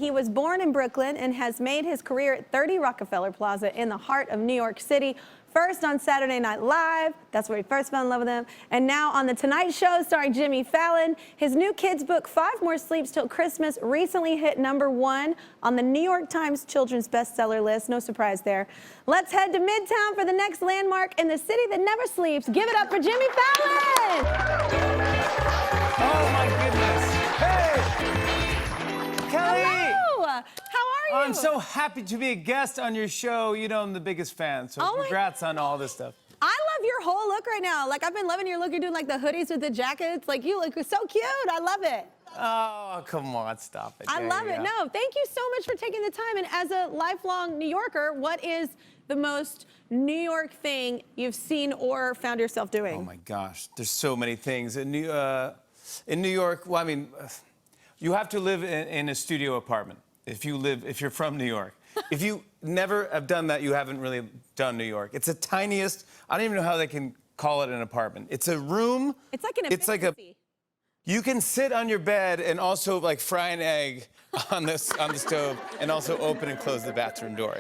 He was born in Brooklyn and has made his career at 30 Rockefeller Plaza in the heart of New York City. First on Saturday Night Live, that's where he first fell in love with him, and now on The Tonight Show starring Jimmy Fallon. His new kids book, Five More Sleeps Till Christmas, recently hit #1 on the New York Times children's bestseller list. No surprise there. Let's head to Midtown for the next landmark in the city that never sleeps. Give it up for Jimmy Fallon! Oh my goodness. Hey! Kelly! Hello! How are you? I'm so happy to be a guest on your show. You know I'm the biggest fan, so congrats on all this stuff. I love your whole look right now. Like, I've been loving your look. You're doing like the hoodies with the jackets. Like, you look so cute. I love it. Oh, come on, stop it. I love it. No, thank you so much for taking the time. And as a lifelong New Yorker, what is the most New York thing you've seen or found yourself doing? Oh my gosh, there's so many things. In New York, well, I mean, you have to live in a studio apartment if you're from New York. If you never have done that, you haven't really done New York. It's the tiniest, I don't even know how they can call it an apartment. It's a room. It's like an efficiency. You can sit on your bed and also like fry an egg on the stove and also open and close the bathroom door.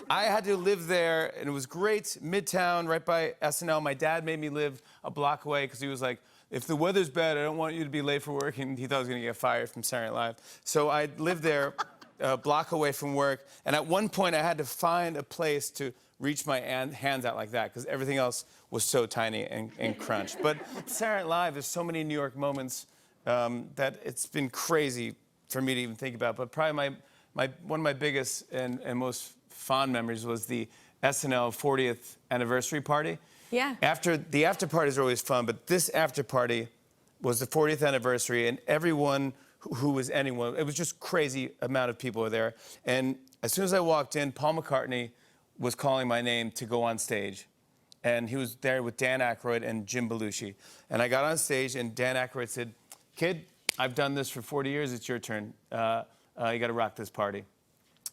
I had to live there and it was great. Midtown, right by SNL. My dad made me live a block away because he was like, if the weather's bad, I don't want you to be late for work. And he thought I was gonna get fired from Saturday Night Live. So I lived there a block away from work. And at one point I had to find a place to reach my hands out like that because everything else was so tiny and crunched. But Saturday Night Live, there's so many New York moments that it's been crazy for me to even think about. But probably one of my biggest and most fond memories was the SNL 40th anniversary party. Yeah. The after parties are always fun, but this after party was the 40th anniversary, and everyone who was anyone, it was just crazy amount of people were there. And as soon as I walked in, Paul McCartney was calling my name to go on stage. And he was there with Dan Aykroyd and Jim Belushi. And I got on stage, and Dan Aykroyd said, "Kid, I've done this for 40 years. It's your turn. You got to rock this party."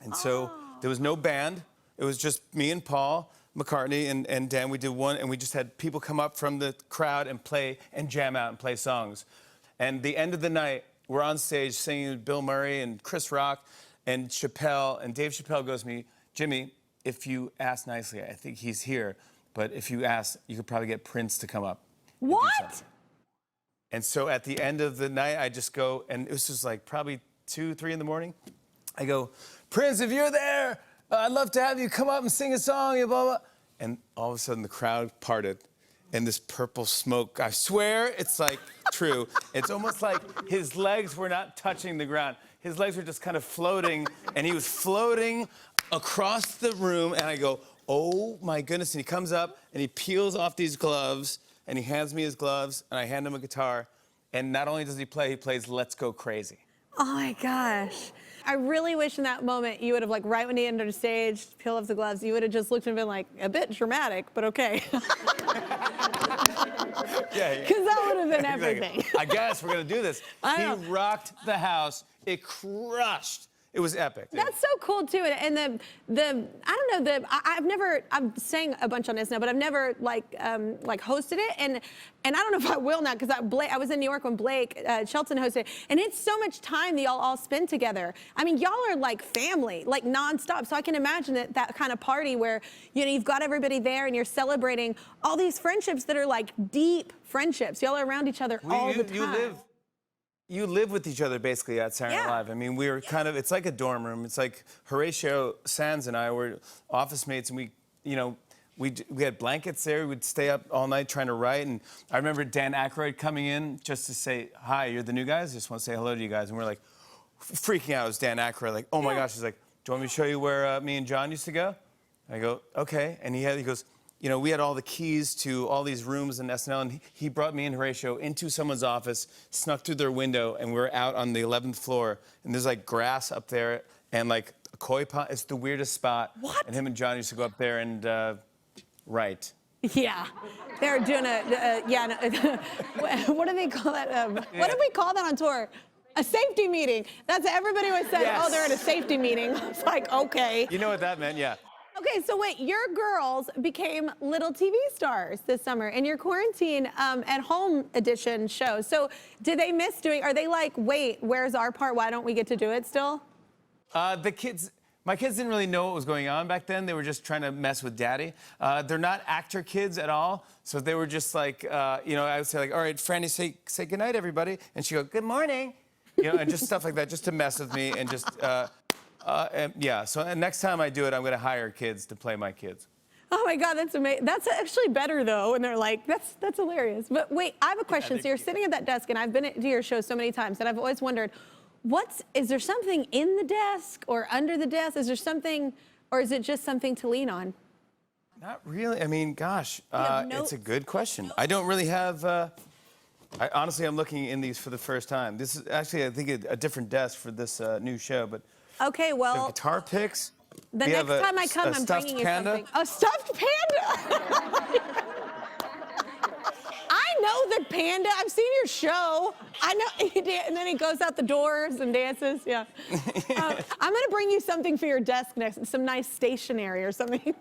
And so there was no band. It was just me and Paul McCartney and Dan. We did one, and we just had people come up from the crowd and play and jam out and play songs. And the end of the night, we're on stage singing with Bill Murray and Chris Rock and Chappelle. And Dave Chappelle goes to me, "Jimmy, if you ask nicely, I think he's here. But if you ask, you could probably get Prince to come up." What? And so at the end of the night, I just go, and this was like probably 2, 3 in the morning. I go, "Prince, if you're there, I'd love to have you come up and sing a song, blah, blah." And all of a sudden the crowd parted and this purple smoke, I swear it's like true. It's almost like his legs were not touching the ground. His legs were just kind of floating, and he was floating across the room, and I go, "Oh my goodness." And he comes up and he peels off these gloves and he hands me his gloves and I hand him a guitar. And not only does he plays Let's Go Crazy. Oh my gosh. I really wish in that moment you would have, like, right when he entered the stage, peel off the gloves, you would have just looked and been like, a bit dramatic, but okay. Yeah. Because that would have been everything. I guess we're gonna do this. He rocked the house. It crushed. It was epic. That's so cool too, and I don't know, I've sang a bunch on this now, but I've never like hosted it, and I don't know if I will now because I was in New York when Blake Shelton hosted it, and it's so much time that y'all all spend together. I mean, y'all are like family, like nonstop. So I can imagine that kind of party where you've got everybody there and you're celebrating all these friendships that are like deep friendships. Y'all are around each other all the time. You live with each other basically at Saturday Night Live. I mean, we were kind of, it's like a dorm room. It's like Horatio Sanz and I were office mates, and we had blankets there. We would stay up all night trying to write. And I remember Dan Aykroyd coming in just to say, "Hi, you're the new guys? I just want to say hello to you guys." And we're like freaking out. It was Dan Aykroyd, like, "Oh my gosh." He's like, "Do you want me to show you where me and John used to go?" I go, "Okay." And he goes, we had all the keys to all these rooms in SNL, and he brought me and Horatio into someone's office, snuck through their window, and we're out on the 11th floor, and there's like grass up there and like a koi pond. It's the weirdest spot. What? And him and John used to go up there and write. Yeah, they're doing what do they call that? What did we call that on tour? A safety meeting. That's everybody always said. Yes. "Oh, they're at a safety meeting." It's like, okay. You know what that meant? Yeah. Okay, so wait, your girls became little TV stars this summer in your quarantine at home edition show. So did they miss doing, are they like, wait, where's our part? Why don't we get to do it still? My kids didn't really know what was going on back then. They were just trying to mess with Daddy. They're not actor kids at all, so they were just like, I would say like, all right, Franny, say goodnight, everybody, and she'd go, good morning, and just stuff like that, just to mess with me, and just, yeah. So next time I do it, I'm gonna hire kids to play my kids. Oh my God, that's amazing. That's actually better though. And they're like, that's hilarious. But wait, I have a question. So you're sitting at that desk, and I've been to your show so many times, and I've always wondered, is there something in the desk or under the desk? Is there something, or is it just something to lean on? Not really. I mean, gosh, have it's a notes? good question. I don't really have. Honestly, I'm looking in these for the first time. This is actually, I think, a different desk for this new show. But Okay, we have well, guitar picks. the we next have time I come, a I'm stuffed bringing you panda. something. A stuffed panda. I know the panda. I've seen your show. I know. And then he goes out the doors and dances. Yeah. I'm gonna bring you something for your desk next. Some nice stationery or something.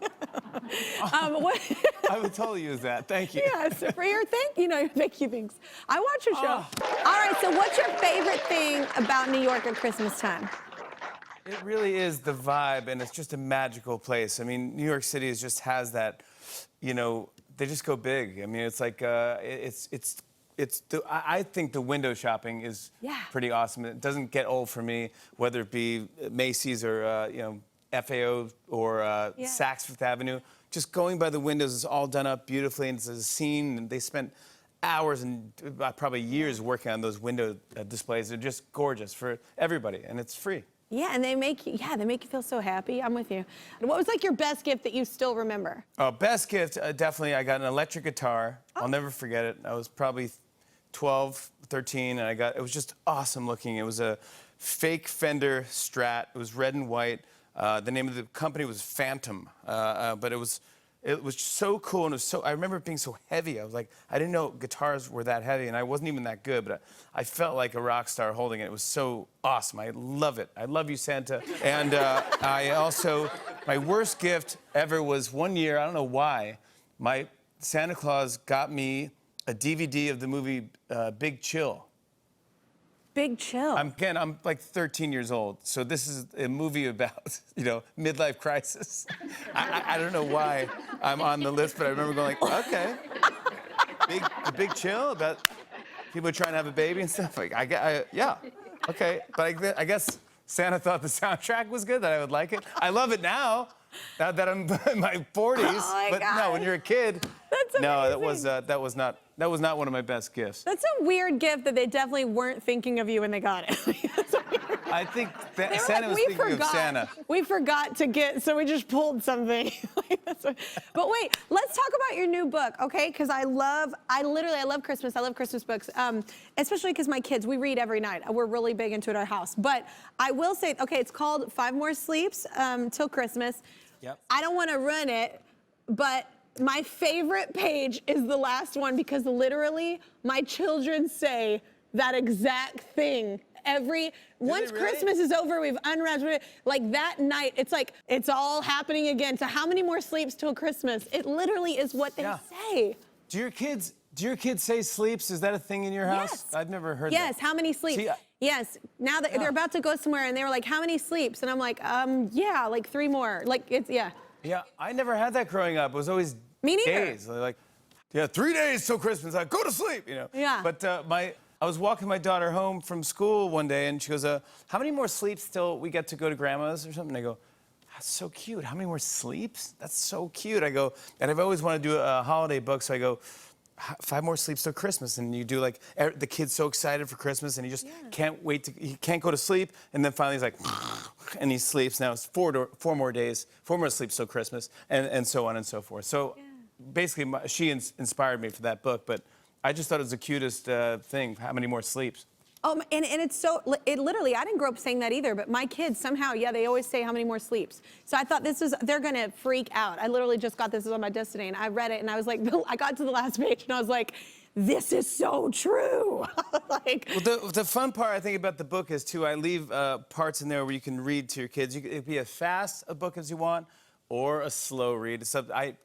What? I would totally use that. Thank you. Yes, for your thank you things. I watch your show. All right. So, what's your favorite thing about New York at Christmas time? It really is the vibe, and it's just a magical place. I mean, New York City just has that, they just go big. I mean, it's like, I think the window shopping is pretty awesome. It doesn't get old for me, whether it be Macy's or, FAO or Saks Fifth Avenue. Just going by the windows is all done up beautifully, and it's a scene, and they spent hours and probably years working on those window displays. They're just gorgeous for everybody, and it's free. Yeah, and they make you feel so happy. I'm with you. And what was like your best gift that you still remember? Best gift, definitely, I got an electric guitar. I'll never forget it. I was probably 12, 13, and it was just awesome looking. It was a fake Fender Strat. It was red and white. The name of the company was Phantom, but it was so cool, and I remember it being so heavy. I was like, I didn't know guitars were that heavy, and I wasn't even that good, but I felt like a rock star holding it. It was so awesome. I love it. I love you, Santa. And my worst gift ever was one year, I don't know why, my Santa Claus got me a DVD of the movie Big Chill. Big Chill. I'm like 13 years old, so this is a movie about, midlife crisis. I don't know why I'm on the list, but I remember going like, okay, Big Chill about people trying to have a baby and stuff. Like, yeah, okay. But I guess Santa thought the soundtrack was good, that I would like it. I love it now that I'm in my 40s. Oh my but God. no, when you're a kid, That's no, amazing. that was not one of my best gifts. That's a weird gift that they definitely weren't thinking of you when they got it. I think They were Santa was thinking of Santa. We forgot to get, so we just pulled something. But wait, let's talk about your new book, okay? Because I love Christmas. I love Christmas books, especially because my kids, we read every night. We're really big into it at our house. But I will say, okay, it's called 5 More Sleeps Till Christmas. Yep. I don't want to run it, but my favorite page is the last one because literally my children say that exact thing. Once really? Christmas is over, we've unwrapped it. Like that night, it's like, it's all happening again. So how many more sleeps till Christmas? It literally is what they say. Do your kids say sleeps? Is that a thing in your house? Yes. I've never heard that. Yes, how many sleeps? See, yes, now that they're about to go somewhere and they were like, how many sleeps? And I'm like, yeah, like 3 more. Like, yeah. Yeah, I never had that growing up. It was always Me neither. days. Like, 3 days till Christmas. Like, go to sleep, Yeah. But I was walking my daughter home from school one day, and she goes, how many more sleeps till we get to go to grandma's or something? And I go, that's so cute. How many more sleeps? That's so cute. I go, and I've always wanted to do a holiday book, so I go, 5 more sleeps till Christmas. And you do like, the kid's so excited for Christmas, and he just can't wait he can't go to sleep. And then finally he's like, and he sleeps. Now it's 4 more days, 4 more sleeps till Christmas, and so on and so forth. So basically, she inspired me for that book, but I just thought it was the cutest thing, how many more sleeps. And it's so, it literally, I didn't grow up saying that either, but my kids somehow, they always say how many more sleeps. So I thought they're gonna freak out. I literally just got this on my desk today, and I read it, and I was like, I got to the last page, and I was like, this is so true. Well, the fun part, I think, about the book is, too, I leave parts in there where you can read to your kids. It could be as fast a book as you want, or a slow read.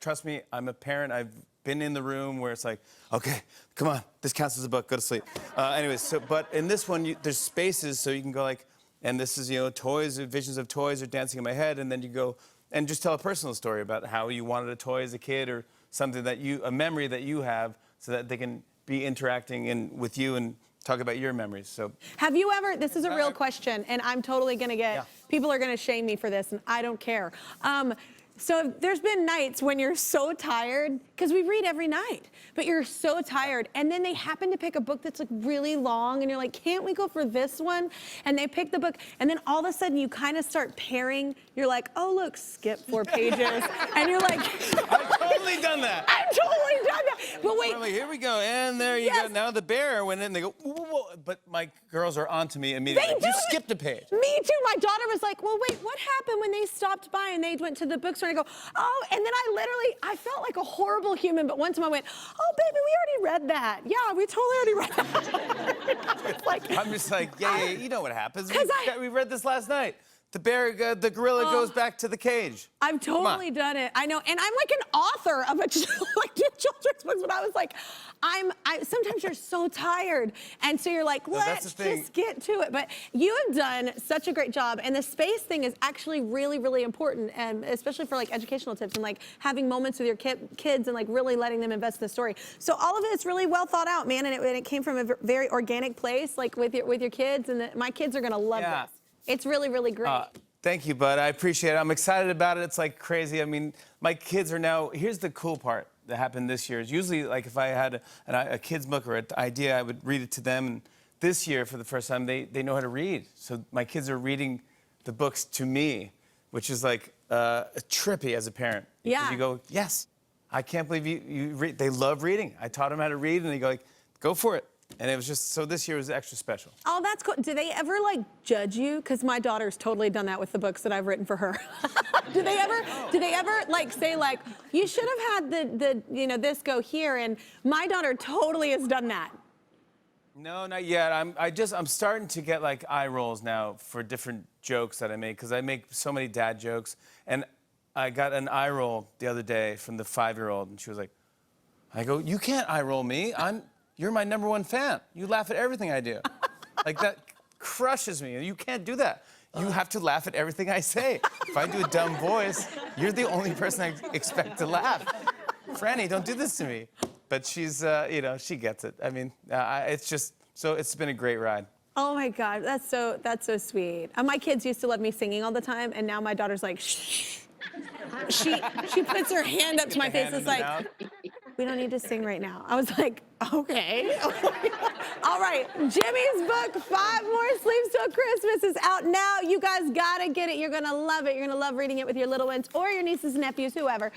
Trust me, I'm a parent. I've been in the room where it's like, okay, come on, this counts as a book, go to sleep. Anyways, but in this one, there's spaces, so you can go like, And this is, toys, visions of toys are dancing in my head. And then you go and just tell a personal story about how you wanted a toy as a kid or something a memory that you have so that they can be interacting with you and talk about your memories. So, have you ever, this is a real question, and I'm totally gonna Yeah. people are gonna shame me for this, and I don't care. So there's been nights when you're so tired, because we read every night, but you're so tired, and then they happen to pick a book that's like really long, and you're like, can't we go for this one? And they pick the book, and then all of a sudden you kind of start pairing. You're like, oh look, skip 4 pages, and you're like, I've totally done that. I've totally done that. But wait, I'm like, here we go, and there you Yes. go. Now the bear went in, they go, whoa, whoa, whoa. But my girls are onto me immediately. They do You it. skipped a page. Me too. My daughter was like, well, wait, what happened when they stopped by and they went to the bookstore? And I go, oh, and then I felt like a horrible human, but one time I went, oh, baby, we already read that. Yeah, we totally already read that. It's like, I'm just like, yeah, you know what happens. 'Cause We read this last night. The the gorilla goes back to the cage. I've totally done it. I know, and I'm like an author of like 2 children's books, but I was like, sometimes you're so tired, and so you're like, that's let's the thing. just get to it. But you have done such a great job, and the space thing is actually really, really important, and especially for like educational tips and like having moments with your kids and like really letting them invest in the story. So all of it's really well thought out, man, and it came from a very organic place, like with your kids, and my kids are gonna love Yeah. this. It's really, really great. Thank you, bud. I appreciate it. I'm excited about it. It's like crazy. I mean, my kids are now. Here's the cool part that happened this year. Is usually like if I had a kid's book or an idea, I would read it to them. And this year, for the first time, they know how to read. So my kids are reading the books to me, which is like trippy as a parent. Because Yeah. you go, yes, I can't believe you read. They love reading. I taught them how to read, and they go like, go for it. And it was just, so this year was extra special. Oh, that's cool. Do they ever like judge you? Because my daughter's totally done that with the books that I've written for her. Do they ever like say like, you should have had this go here? And my daughter totally has done that. No, not yet. I'm starting to get like eye rolls now for different jokes that I make, because I make so many dad jokes. And I got an eye roll the other day from the 5-year-old, and she was like, I go, you can't eye roll me. You're my #1 fan. You laugh at everything I do. Like, that crushes me. You can't do that. You have to laugh at everything I say. If I do a dumb voice, you're the only person I expect to laugh. Franny, don't do this to me. But she's, she gets it. I mean, it's been a great ride. Oh my God, that's so sweet. My kids used to love me singing all the time, and now my daughter's like, shh. She puts her hand up to my face. It's like, we don't need to sing right now. I was like, okay. All right, Jimmy's book, 5 More Sleeps Till Christmas, is out now. You guys gotta get it. You're gonna love it. You're gonna love reading it with your little ones or your nieces and nephews, whoever.